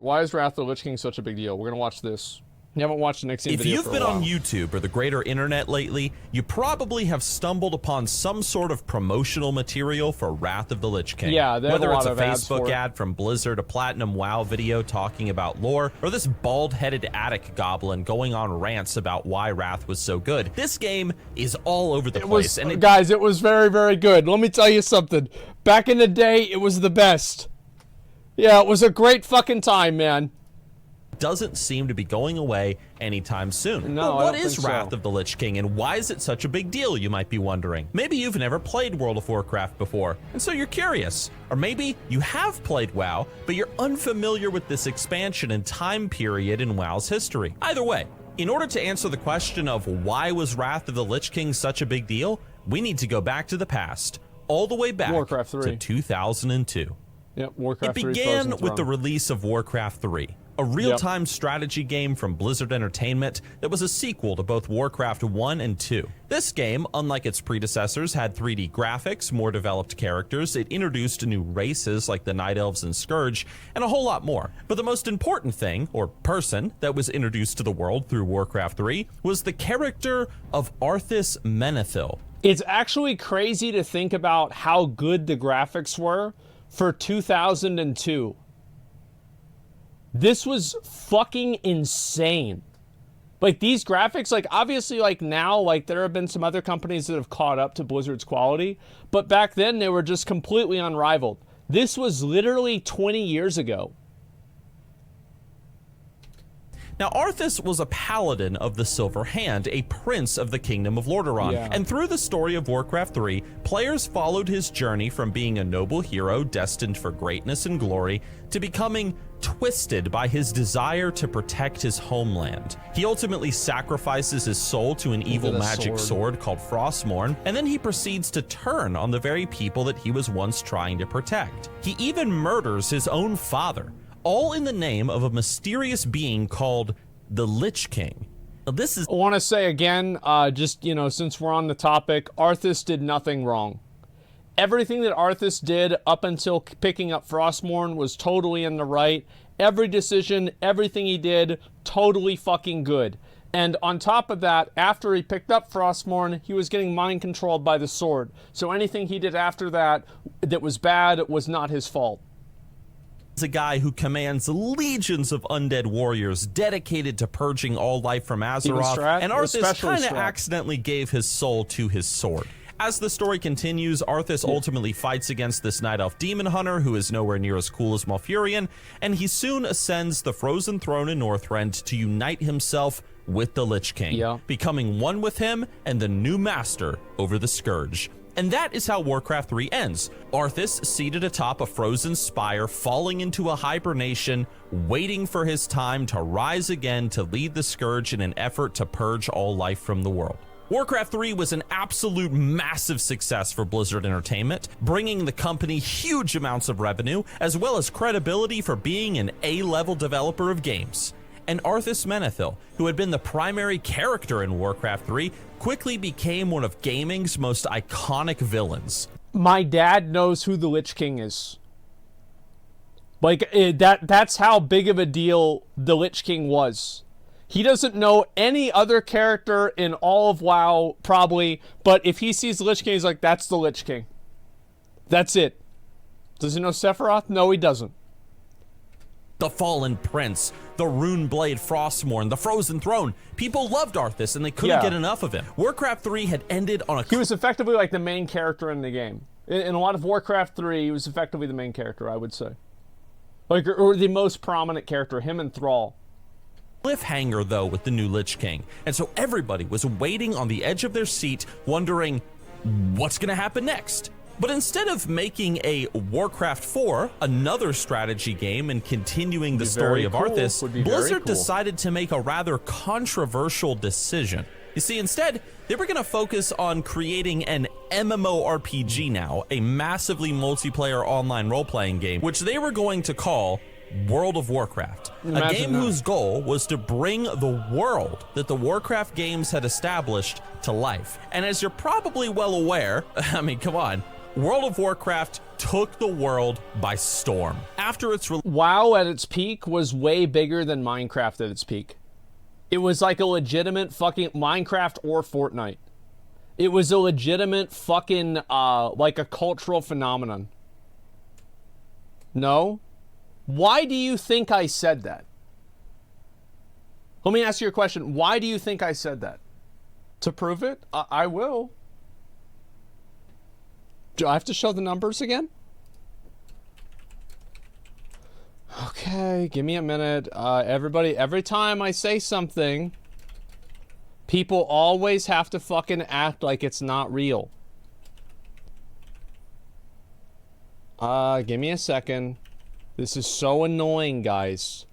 Why is Wrath of the Lich King such a big deal? We're gonna watch this. You haven't watched the next video. If you've been on YouTube or the greater internet lately, you probably have stumbled upon some sort of promotional material for Wrath of the Lich King. Yeah, whether it's a Facebook ad from Blizzard, a Platinum WoW video talking about lore, or this bald-headed attic goblin going on rants about why Wrath was so good. This game is all over the place. Guys, it was very, very good. Let me tell you something. Back in the day, it was the best. Yeah, it was a great fucking time, man. Doesn't seem to be going away anytime soon. No, but what is Wrath of the Lich King, and why is it such a big deal, you might be wondering? Maybe you've never played World of Warcraft before, and so you're curious. Or maybe you have played WoW, but you're unfamiliar with this expansion and time period in WoW's history. Either way, in order to answer the question of why was Wrath of the Lich King such a big deal, we need to go back to the past, all the way back to 2002. Yep, Warcraft 3. It began with the release of Warcraft 3. A real-time strategy game from Blizzard Entertainment that was a sequel to both Warcraft 1 and 2. This game, unlike its predecessors, had 3D graphics, more developed characters, it introduced new races like the Night Elves and Scourge, and a whole lot more. But the most important thing, or person, that was introduced to the world through Warcraft 3 was the character of Arthas Menethil. It's actually crazy to think about how good the graphics were for 2002. This was fucking insane. Like, these graphics, like, obviously, like, now, like, there have been some other companies that have caught up to Blizzard's quality, but back then, they were just completely unrivaled. This was literally 20 years ago. Now, Arthas was a paladin of the Silver Hand, a prince of the Kingdom of Lordaeron, and through the story of Warcraft 3, players followed his journey from being a noble hero destined for greatness and glory to becoming twisted by his desire to protect his homeland. He ultimately sacrifices his soul to an evil magic sword called Frostmourne, and then he proceeds to turn on the very people that he was once trying to protect. He even murders his own father, all in the name of a mysterious being called the Lich King. Now, this is— I want to say again, just, you know, since we're on the topic, Arthas did nothing wrong. Everything that Arthas did up until picking up Frostmourne was totally in the right. Every decision, everything he did, totally fucking good. And on top of that, after he picked up Frostmourne, he was getting mind controlled by the sword. So anything he did after that that was bad was not his fault. A guy who commands legions of undead warriors dedicated to purging all life from Azeroth, and Arthas kind of accidentally gave his soul to his sword. As the story continues, Arthas ultimately fights against this Night Elf demon hunter who is nowhere near as cool as Malfurion, and he soon ascends the Frozen Throne in Northrend to unite himself with the Lich King, becoming one with him and the new master over the Scourge. And that is how Warcraft 3 ends. Arthas seated atop a frozen spire, falling into a hibernation, waiting for his time to rise again to lead the Scourge in an effort to purge all life from the world. Warcraft 3 was an absolute massive success for Blizzard Entertainment, bringing the company huge amounts of revenue, as well as credibility for being an A-level developer of games. And Arthas Menethil, who had been the primary character in Warcraft 3, quickly became one of gaming's most iconic villains. My dad knows who the Lich King is. Like, that's how big of a deal the Lich King was. He doesn't know any other character in all of WoW, probably, but if he sees the Lich King, he's like, that's the Lich King. That's it. Does he know Sephiroth? No, he doesn't. The Fallen Prince, the Runeblade Frostmourne, the Frozen Throne. People loved Arthas and they couldn't get enough of him. Warcraft 3 had ended on a— He was effectively like the main character in the game. In a lot of Warcraft 3, he was effectively the main character, I would say. Like, or the most prominent character, him and Thrall. Cliffhanger, though, with the new Lich King. And so everybody was waiting on the edge of their seat, wondering what's going to happen next. But instead of making a Warcraft 4, another strategy game, and continuing the story of Arthas, Blizzard decided to make a rather controversial decision. You see, instead, they were going to focus on creating an MMORPG now, a massively multiplayer online role-playing game, which they were going to call World of Warcraft, a game whose goal was to bring the world that the Warcraft games had established to life. And as you're probably well aware, I mean, come on, World of Warcraft took the world by storm. After its release, WoW at its peak was way bigger than Minecraft at its peak. It was like a legitimate fucking Minecraft or Fortnite. It was a legitimate fucking, like a cultural phenomenon. No? Why do you think I said that? Let me ask you a question. Why do you think I said that? To prove it? I will. Do I have to show the numbers again? Okay, give me a minute. Everybody, every time I say something, people always have to fucking act like it's not real. Give me a second. This is so annoying, guys.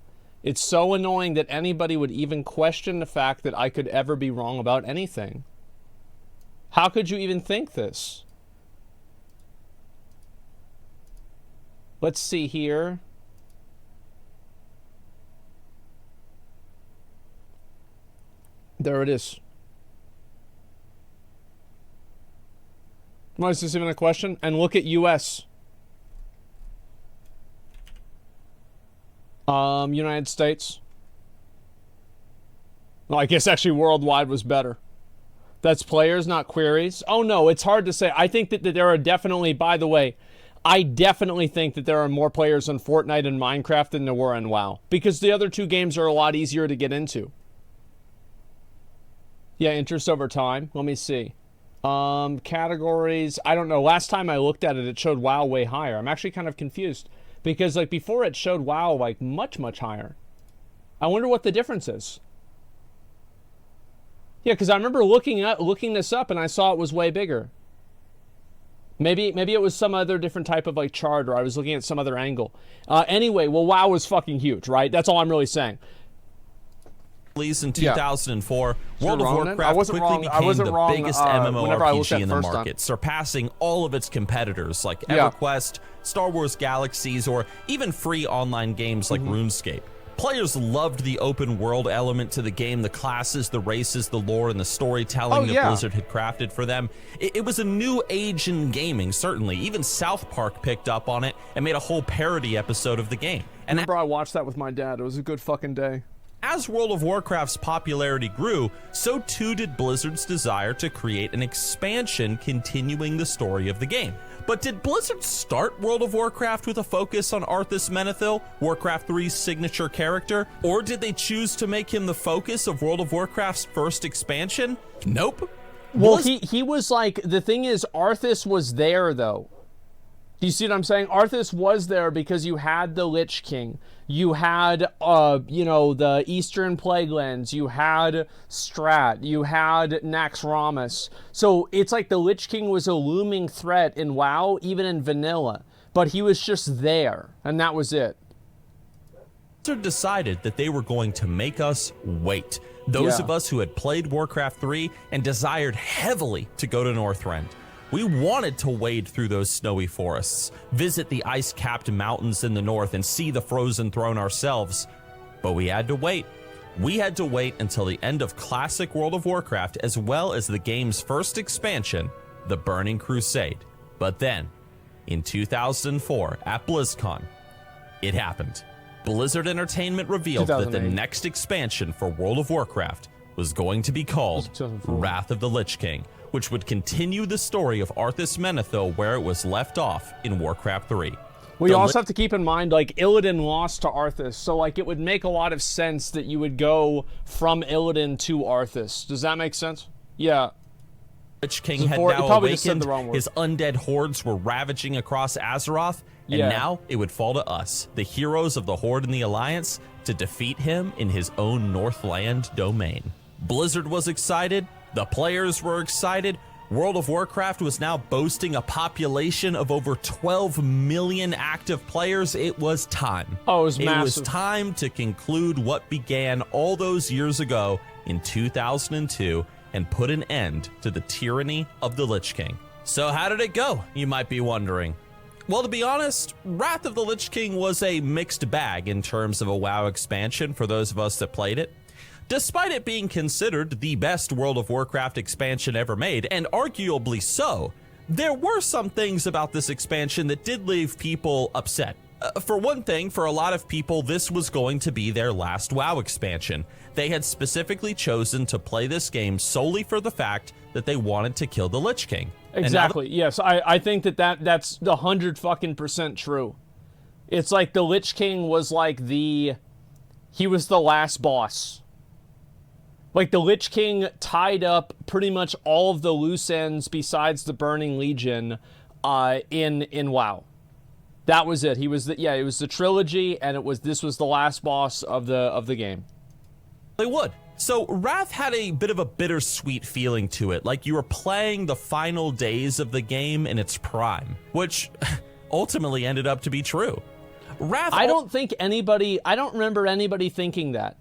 It's so annoying that anybody would even question the fact that I could ever be wrong about anything. How could you even think this? Let's see here. There it is. Why is this even a question? And look at US. United States. Well, I guess actually worldwide was better. That's players, not queries. Oh no, it's hard to say. I think that there are definitely, by the way, I definitely think that there are more players in Fortnite and Minecraft than there were in WoW. Because the other two games are a lot easier to get into. Yeah, interest over time. Let me see. Categories. I don't know. Last time I looked at it, it showed WoW way higher. I'm actually kind of confused. Because, like, before it showed WoW, like, much, much higher. I wonder what the difference is. Yeah, because I remember looking this up, and I saw it was way bigger. Maybe it was some other different type of, like, chart, or I was looking at some other angle. Anyway, well, WoW was fucking huge, right? That's all I'm really saying. Released in 2004, World of Warcraft quickly became the biggest MMORPG in the market, surpassing all of its competitors like EverQuest, Star Wars Galaxies, or even free online games like RuneScape. Players loved the open world element to the game, the classes, the races, the lore, and the storytelling that Blizzard had crafted for them. It was a new age in gaming, certainly. Even South Park picked up on it and made a whole parody episode of the game. And I watched that with my dad. It was a good fucking day. As World of Warcraft's popularity grew, so too did Blizzard's desire to create an expansion continuing the story of the game. But did Blizzard start World of Warcraft with a focus on Arthas Menethil, Warcraft 3's signature character? Or did they choose to make him the focus of World of Warcraft's first expansion? Nope. Well, he was like, the thing is, Arthas was there, though. Do you see what I'm saying? Arthas was there because you had the Lich King. You had, you know, the Eastern Plaguelands. You had Strat. You had Naxxramas. So it's like the Lich King was a looming threat in WoW, even in vanilla. But he was just there, and that was it. Blizzard decided that they were going to make us wait. Those of us who had played Warcraft 3 and desired heavily to go to Northrend. We wanted to wade through those snowy forests, visit the ice-capped mountains in the north, and see the Frozen Throne ourselves. But we had to wait. We had to wait until the end of classic World of Warcraft, as well as the game's first expansion, The Burning Crusade. But then, in 2004, at BlizzCon, it happened. Blizzard Entertainment revealed that the next expansion for World of Warcraft was going to be called Wrath of the Lich King, which would continue the story of Arthas Menethil where it was left off in Warcraft 3. We also have to keep in mind, like, Illidan lost to Arthas, so, like, it would make a lot of sense that you would go from Illidan to Arthas. Does that make sense? Yeah. Lich King had now awakened, his undead hordes were ravaging across Azeroth, and now it would fall to us, the heroes of the Horde and the Alliance, to defeat him in his own Northland domain. Blizzard was excited, the players were excited. World of Warcraft was now boasting a population of over 12 million active players. It was time. Oh, it was massive. It was time to conclude what began all those years ago in 2002 and put an end to the tyranny of the Lich King. So how did it go, you might be wondering? Well, to be honest, Wrath of the Lich King was a mixed bag in terms of a WoW expansion for those of us that played it. Despite it being considered the best World of Warcraft expansion ever made, and arguably so, There were some things about this expansion that did leave people upset. For one thing, for a lot of people, this was going to be their last WoW expansion. They had specifically chosen to play this game solely for the fact that they wanted to kill the Lich King. Exactly. Yes, I think that's 100% true. It's like the Lich King was like he was the last boss. Like, the Lich King tied up pretty much all of the loose ends besides the Burning Legion in WoW. That was it. It was the trilogy, and this was the last boss of the game. They would. So Wrath had a bit of a bittersweet feeling to it, like you were playing the final days of the game in its prime, which ultimately ended up to be true. Wrath. I don't remember anybody thinking that.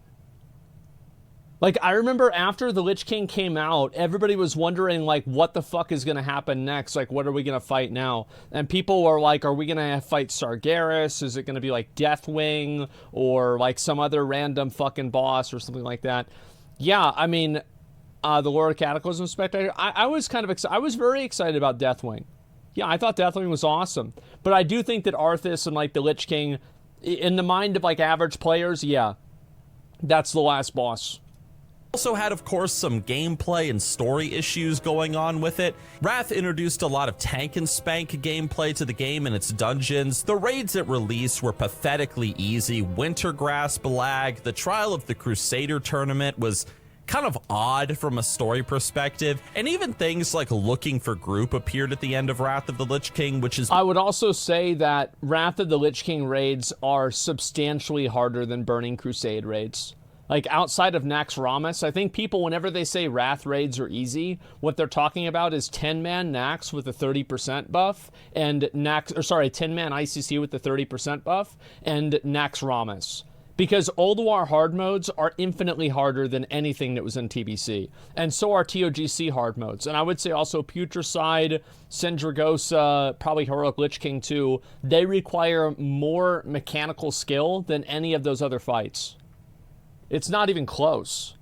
Like, I remember after the Lich King came out, everybody was wondering, like, what the fuck is going to happen next? Like, what are we going to fight now? And people were like, are we going to fight Sargeras? Is it going to be, like, Deathwing? Or, like, some other random fucking boss or something like that? Yeah, I mean, the Lord of Cataclysm Spectator, I was kind of excited. I was very excited about Deathwing. Yeah, I thought Deathwing was awesome. But I do think that Arthas and, like, the Lich King, in the mind of, like, average players, yeah, that's the last boss. Also had, of course, some gameplay and story issues going on with it. Wrath introduced a lot of tank and spank gameplay to the game and its dungeons. The raids at release were pathetically easy. Wintergrasp lag. The Trial of the Crusader tournament was kind of odd from a story perspective. And even things like Looking for Group appeared at the end of Wrath of the Lich King, which is... I would also say that Wrath of the Lich King raids are substantially harder than Burning Crusade raids. Like, outside of Naxxramas, I think people, whenever they say Wrath raids are easy, what they're talking about is 10-man Naxx with a 30% buff, and 10-man ICC with the 30% buff, and Naxxramas. Because Ulduar hard modes are infinitely harder than anything that was in TBC. And so are TOGC hard modes. And I would say also Putricide, Sindragosa, probably Heroic Lich King too, they require more mechanical skill than any of those other fights. It's not even close.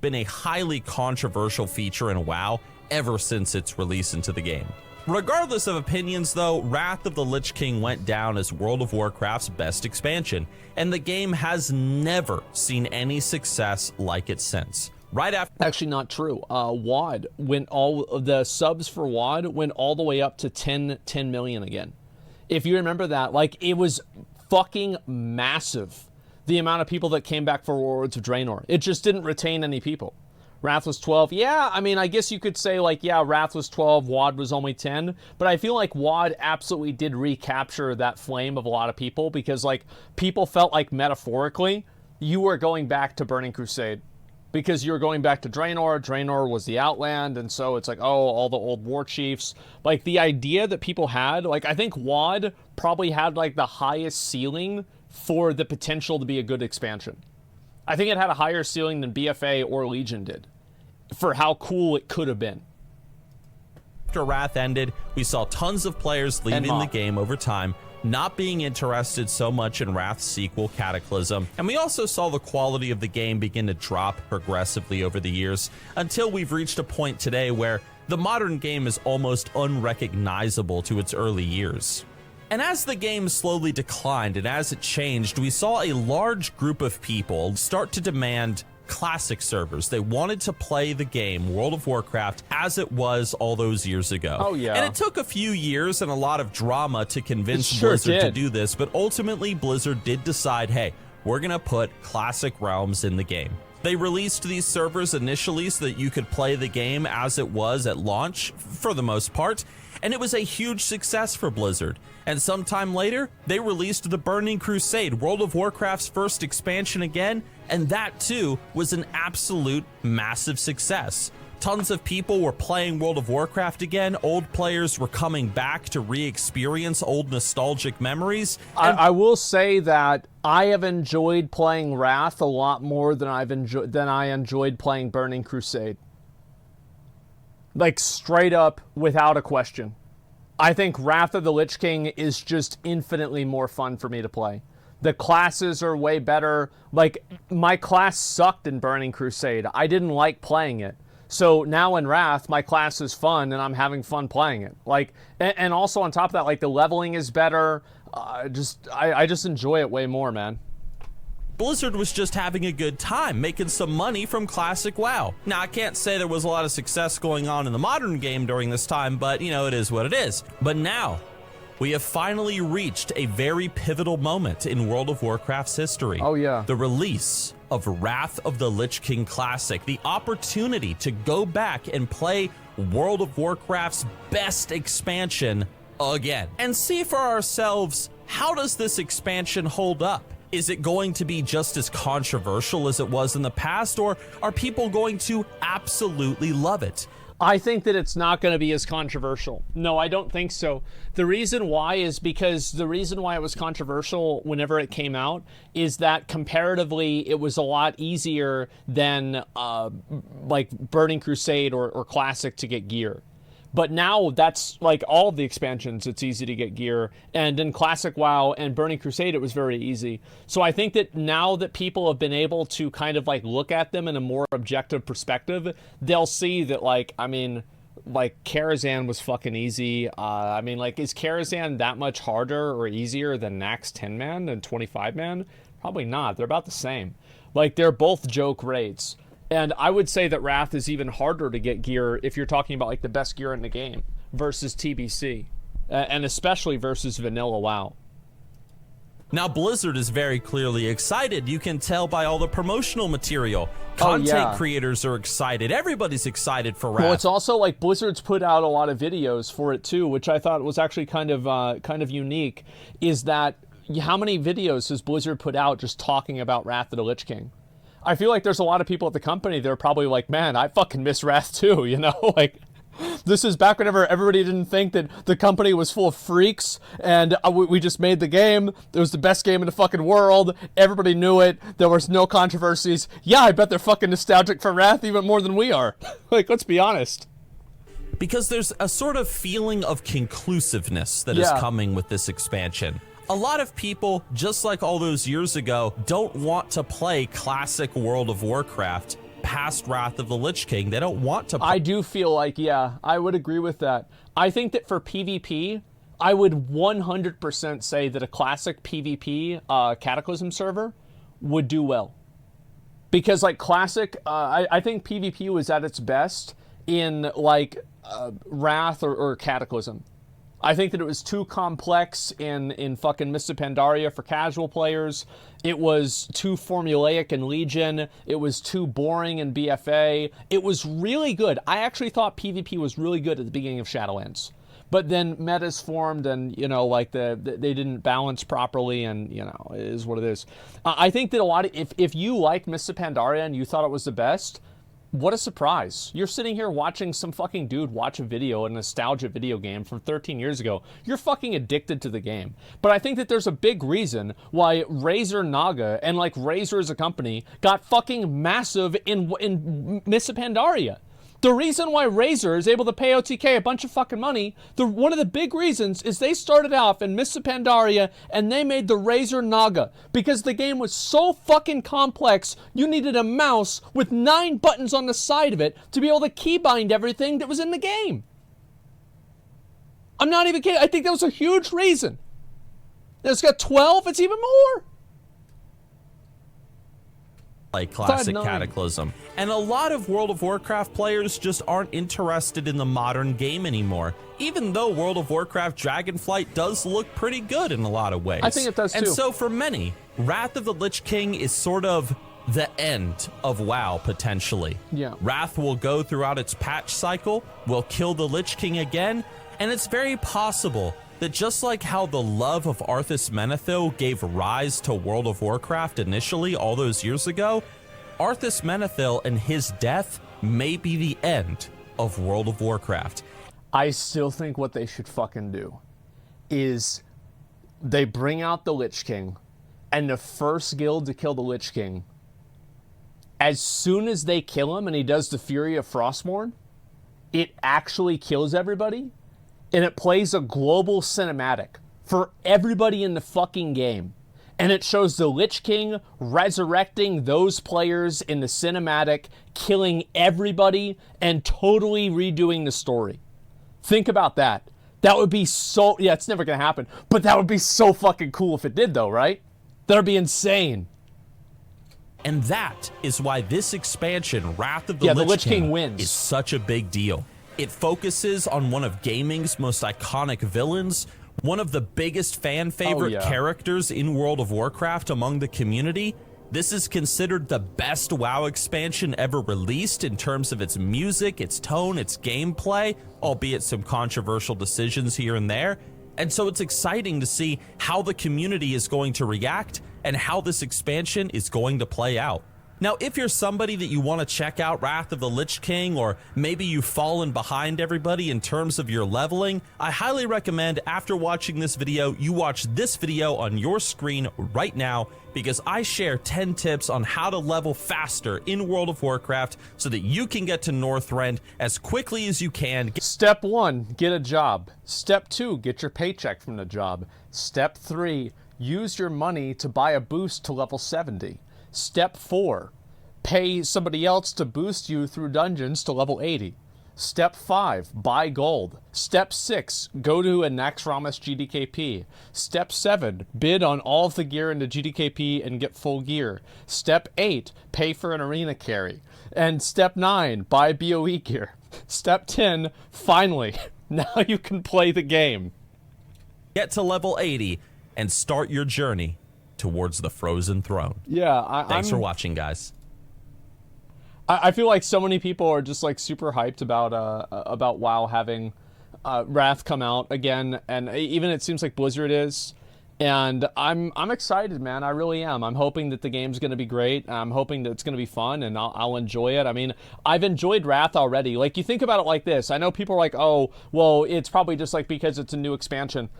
Been a highly controversial feature in WoW ever since its release into the game. Regardless of opinions though, Wrath of the Lich King went down as World of Warcraft's best expansion, and the game has never seen any success like it since. Right after... Actually not true. WoD, when all of the subs for WoD went all the way up to 10 million again. If you remember that, like, it was fucking massive. The amount of people that came back for Warlords of Draenor. It just didn't retain any people. Wrath was 12. Yeah, I mean, I guess you could say, like, yeah, Wrath was 12, WoD was only 10. But I feel like WoD absolutely did recapture that flame of a lot of people because, like, people felt like, metaphorically, you were going back to Burning Crusade. Because you were going back to Draenor. Draenor was the Outland, and so it's like, oh, all the old war chiefs. Like, the idea that people had, like, I think WoD probably had, like, the highest ceiling for the potential to be a good expansion. I think it had a higher ceiling than BFA or Legion did for how cool it could have been. After Wrath ended, we saw tons of players leaving the game over time, not being interested so much in Wrath's sequel, Cataclysm, and we also saw the quality of the game begin to drop progressively over the years until we've reached a point today where the modern game is almost unrecognizable to its early years. And as the game slowly declined and as it changed, we saw a large group of people start to demand classic servers. They wanted to play the game, World of Warcraft, as it was all those years ago. Oh, yeah. And it took a few years and a lot of drama to convince Blizzard to do this, but ultimately Blizzard did decide, hey, we're going to put classic realms in the game. They released these servers initially so that you could play the game as it was at launch, for the most part, and it was a huge success for Blizzard. And sometime later, they released the Burning Crusade, World of Warcraft's first expansion again, and that too was an absolute massive success. Tons of people were playing World of Warcraft again. Old players were coming back to re-experience old nostalgic memories. I will say that I have enjoyed playing Wrath a lot more than I enjoyed playing Burning Crusade. Like, straight up, without a question. I think Wrath of the Lich King is just infinitely more fun for me to play. The classes are way better. Like, my class sucked in Burning Crusade. I didn't like playing it. So now in Wrath, my class is fun and I'm having fun playing it. Like, and also on top of that, like the leveling is better. I just enjoy it way more, man. Blizzard was just having a good time, making some money from classic WoW. Now, I can't say there was a lot of success going on in the modern game during this time, but, you know, it is what it is. But now, we have finally reached a very pivotal moment in World of Warcraft's history. Oh, yeah. The release of Wrath of the Lich King Classic, the opportunity to go back and play World of Warcraft's best expansion again, and see for ourselves, how does this expansion hold up? Is it going to be just as controversial as it was in the past, or are people going to absolutely love it? I think that it's not going to be as controversial. No, I don't think so. The reason why is because the reason why it was controversial whenever it came out is that comparatively it was a lot easier than like Burning Crusade or Classic to get gear. But now that's like all of the expansions, it's easy to get gear. And in Classic WoW and Burning Crusade, it was very easy. So I think that now that people have been able to kind of like look at them in a more objective perspective, they'll see that like, I mean, like Karazhan was fucking easy. I mean, like, is Karazhan that much harder or easier than Naxx 10-man and 25-man? Probably not. They're about the same. Like, they're both joke rates. And I would say that Wrath is even harder to get gear if you're talking about like the best gear in the game versus TBC, and especially versus vanilla WoW. Now Blizzard is very clearly excited. You can tell by all the promotional material. Content creators are excited. Everybody's excited for Wrath. Well, it's also like Blizzard's put out a lot of videos for it too, which I thought was actually kind of unique. Is that how many videos has Blizzard put out just talking about Wrath of the Lich King? I feel like there's a lot of people at the company that are probably like, man, I fucking miss Wrath too, you know? Like, this is back whenever everybody didn't think that the company was full of freaks and we just made the game. It was the best game in the fucking world. Everybody knew it. There was no controversies. Yeah, I bet they're fucking nostalgic for Wrath even more than we are. Like, let's be honest. Because there's a sort of feeling of conclusiveness that is coming with this expansion. A lot of people, just like all those years ago, don't want to play classic World of Warcraft past Wrath of the Lich King. They don't want to play. I do feel like, yeah, I would agree with that. I think that for PvP, I would 100% say that a classic PvP Cataclysm server would do well. Because like classic, I think PvP was at its best in like Wrath or Cataclysm. I think that it was too complex in fucking Mists of Pandaria for casual players. It was too formulaic in Legion. It was too boring in BFA. It was really good. I actually thought PvP was really good at the beginning of Shadowlands. But then metas formed and, you know, like they didn't balance properly and, you know, it is what it is. I think that a lot of, if you like Mists of Pandaria and you thought it was the best, what a surprise. You're sitting here watching some fucking dude watch a video, a nostalgia video game from 13 years ago. You're fucking addicted to the game. But I think that there's a big reason why Razer Naga and like Razer as a company got fucking massive in Mists of Pandaria. The reason why Razer is able to pay OTK a bunch of fucking money, one of the big reasons is they started off in Mists of Pandaria and they made the Razer Naga because the game was so fucking complex, you needed a mouse with 9 buttons on the side of it to be able to keybind everything that was in the game. I'm not even kidding. I think that was a huge reason. It's got 12, it's even more. Like classic Cataclysm. And a lot of World of Warcraft players just aren't interested in the modern game anymore, even though World of Warcraft Dragonflight does look pretty good in a lot of ways. I think it does too. And so for many, Wrath of the Lich King is sort of the end of WoW, potentially. Yeah. Wrath will go throughout its patch cycle, will kill the Lich King again, and it's very possible that just like how the love of Arthas Menethil gave rise to World of Warcraft initially all those years ago, Arthas Menethil and his death may be the end of World of Warcraft. I still think what they should fucking do is they bring out the Lich King, and the first guild to kill the Lich King, as soon as they kill him and he does the Fury of Frostmourne, it actually kills everybody. And it plays a global cinematic for everybody in the fucking game. And it shows the Lich King resurrecting those players in the cinematic, killing everybody, and totally redoing the story. Think about that. That would be so... Yeah, it's never going to happen. But that would be so fucking cool if it did, though, right? That would be insane. And that is why this expansion, Wrath of the Lich King, wins. Is such a big deal. It focuses on one of gaming's most iconic villains, one of the biggest fan favorite characters in World of Warcraft among the community. This is considered the best WoW expansion ever released in terms of its music, its tone, its gameplay, albeit some controversial decisions here and there. And so it's exciting to see how the community is going to react and how this expansion is going to play out. Now, if you're somebody that you want to check out Wrath of the Lich King, or maybe you've fallen behind everybody in terms of your leveling, I highly recommend after watching this video, you watch this video on your screen right now, because I share 10 tips on how to level faster in World of Warcraft so that you can get to Northrend as quickly as you can. Step 1, get a job. Step 2, get your paycheck from the job. Step 3, use your money to buy a boost to level 70. Step 4, pay somebody else to boost you through dungeons to level 80. Step 5, buy gold. Step 6, go to a Naxxramas GDKP. Step 7, bid on all of the gear in the GDKP and get full gear. Step 8, pay for an arena carry. And step 9, buy BOE gear. Step 10, finally, now you can play the game. Get to level 80 and start your journey towards the Frozen Throne. Yeah, Thanks for watching, guys. I feel like so many people are just like super hyped about WoW having Wrath come out again, and even it seems like Blizzard is. And I'm excited, man. I really am. I'm hoping that the game's going to be great. I'm hoping that it's going to be fun, and I'll enjoy it. I mean, I've enjoyed Wrath already. Like, you think about it like this. I know people are like, oh, well, it's probably just like because it's a new expansion.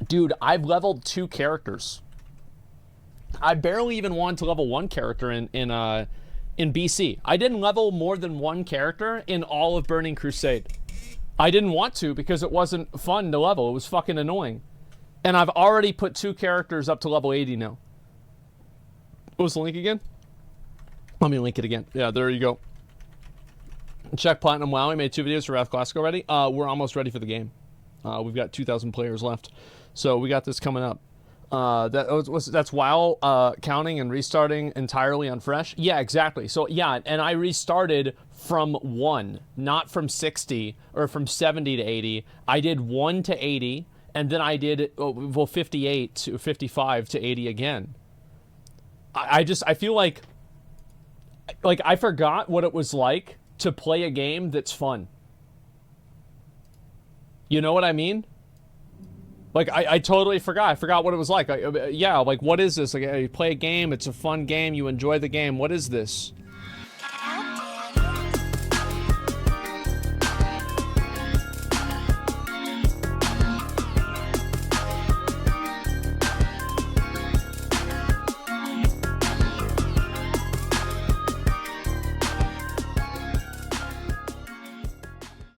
Dude, I've leveled 2 characters. I barely even wanted to level 1 character in BC. I didn't level more than 1 character in all of Burning Crusade. I didn't want to because it wasn't fun to level. It was fucking annoying. And I've already put 2 characters up to level 80 now. What was the link again? Let me link it again. Yeah, there you go. Check Platinum WoW. We made 2 videos for WoW Classic already. We're almost ready for the game. We've got 2,000 players left. So we got this coming up. That's WoW counting and restarting entirely on fresh. Yeah, exactly. So yeah, and I restarted from 1, not from 60 or from 70 to 80. I did 1 to 80, and then I did 58 to 55 to 80 again. I feel like I forgot what it was like to play a game that's fun. You know what I mean? Like, I totally forgot. I forgot what it was like. Yeah, like, what is this? Like, you play a game, it's a fun game, you enjoy the game. What is this?